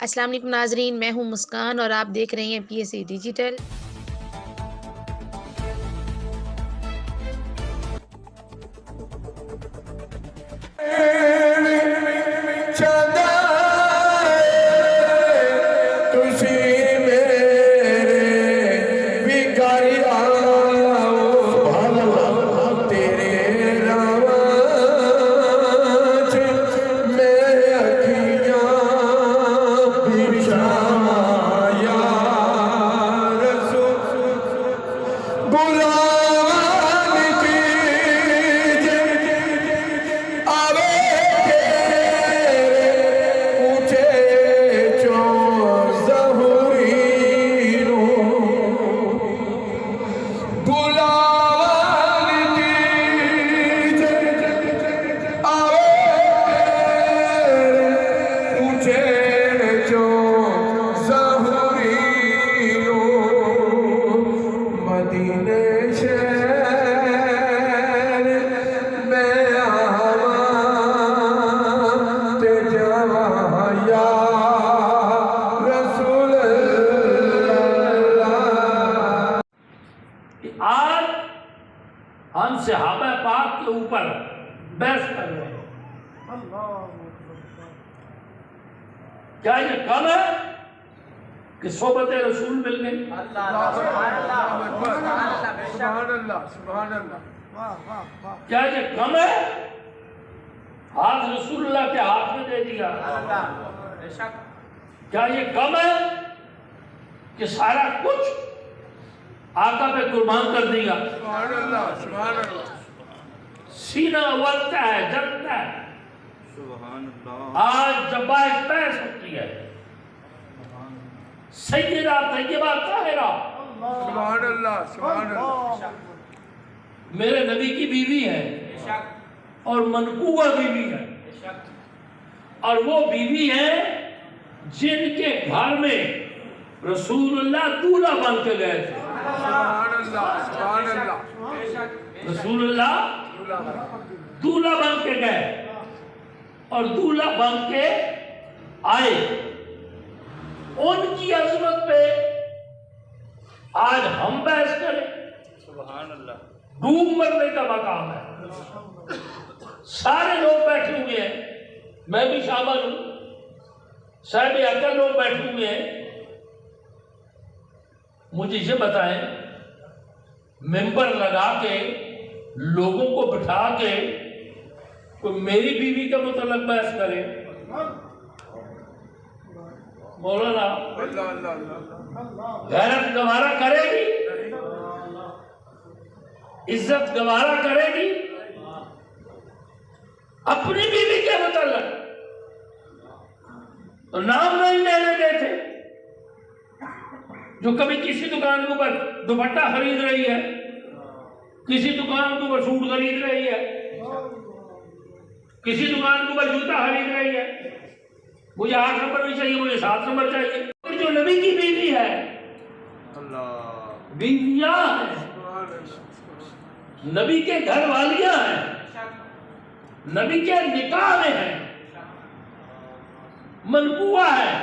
السلام علیکم ناظرین، میں ہوں مسکان اور آپ دیکھ رہے ہیں پی ایس سی ڈیجیٹل۔ آج ہم صحابہ پاک کے اوپر بحث کر رہے ہیں۔ کیا یہ کم ہے کہ صحبت رسول مل گئی؟ کیا یہ کم ہے ہاتھ رسول اللہ کے ہاتھ میں دے دیا؟ کیا یہ کم ہے کہ سارا کچھ آقا پہ قربان کر دیا؟ سینہ اولتا ہے، جلتا ہے۔ آج جب باعث بحث ہوتی ہے سیدہ طیبہ طاہرہ میرے نبی کی بیوی ہے اور منقوہ بیوی ہے، اور وہ بیوی ہے جن کے گھر میں رسول اللہ دولہا بن کے گئے تھے۔ رسول اللہ دولہا بن کے گئے اور دولہا بن کے آئے۔ ان کی عظمت پہ آج ہم بحث کریں؟ ڈوب مرنے کا مقام ہے۔ سارے لوگ بیٹھے ہوئے ہیں، میں بھی شامل ہوں، صاحب عقل لوگ بیٹھے ہوئے ہیں۔ مجھے یہ بتائیں، ممبر لگا کے لوگوں کو بٹھا کے کوئی میری بیوی کا متعلق بحث کرے؟ مولانا غیرت گوارا کرے گی؟ عزت گوارا کرے گی؟ اپنی بیوی کے متعلق تو نام نہیں لینے دیتے۔ جو کبھی کسی دکان کے اوپر دوپٹہ خرید رہی ہے، کسی دکان کے اوپر سوٹ خرید رہی ہے، کسی دکان کے اوپر جوتا خرید رہی ہے، مجھے 8 نمبر بھی چاہیے، مجھے 7 نمبر چاہیے۔ جو نبی کی بیوی ہے، بیویاں ہیں، نبی کے گھر والیاں ہیں، نبی کے نکاح میں ہیں، منقوہ ہے،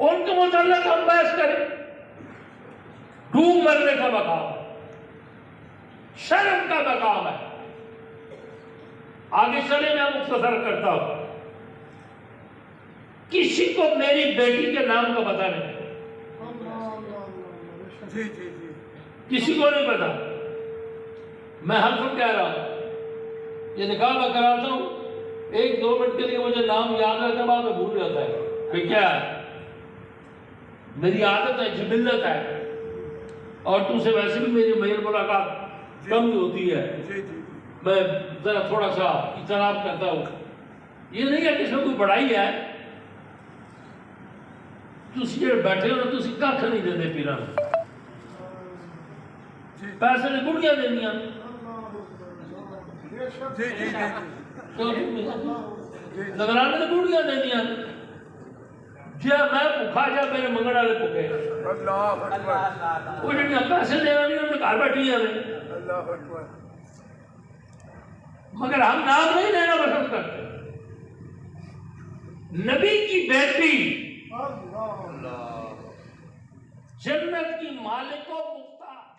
ان کے متعلق ہم بحث کریں؟ ڈوب مرنے کا مقام ہے، شرم کا مقام ہے۔ آگے چلے میں مختصر کرتا ہوں۔ کسی کو میری بیٹی کے نام کا پتہ نہیں، کسی کو نہیں پتا۔ میں حلف کہہ رہا ہوں، یہ نکاح میں کراتا ہوں، 1-2 منٹ کے لیے مجھے نام یاد رہتا ہے، بعد میں بھول جاتا ہے کہ کیا ہے۔ میری عادت ہے، جبلت ہے، اور تم سے ویسے بھی میری ملاقات کم ہی ہوتی ہے، میں ذرا تھوڑا سا اجتناب کرتا ہوں۔ یہ نہیں ہے کہ اس میں کوئی بڑائی ہے، تسی جڑے بیٹھے ہو تسی کھ نہیں دیندے پیراں نوں، پیسے نے گڑیاں دینیاں، نگرانے نے گڑیاں دینیاں، جی میں بھوکا جا میرے منگڑ والے بھوکے، وہ جڑیاں پیسے دینا نہیں انہیں گھر بیٹھی ہیں، مگر ہم نام نہیں لینا پسند کرتے۔ نبی کی بیٹی جنت کی مالک و مختار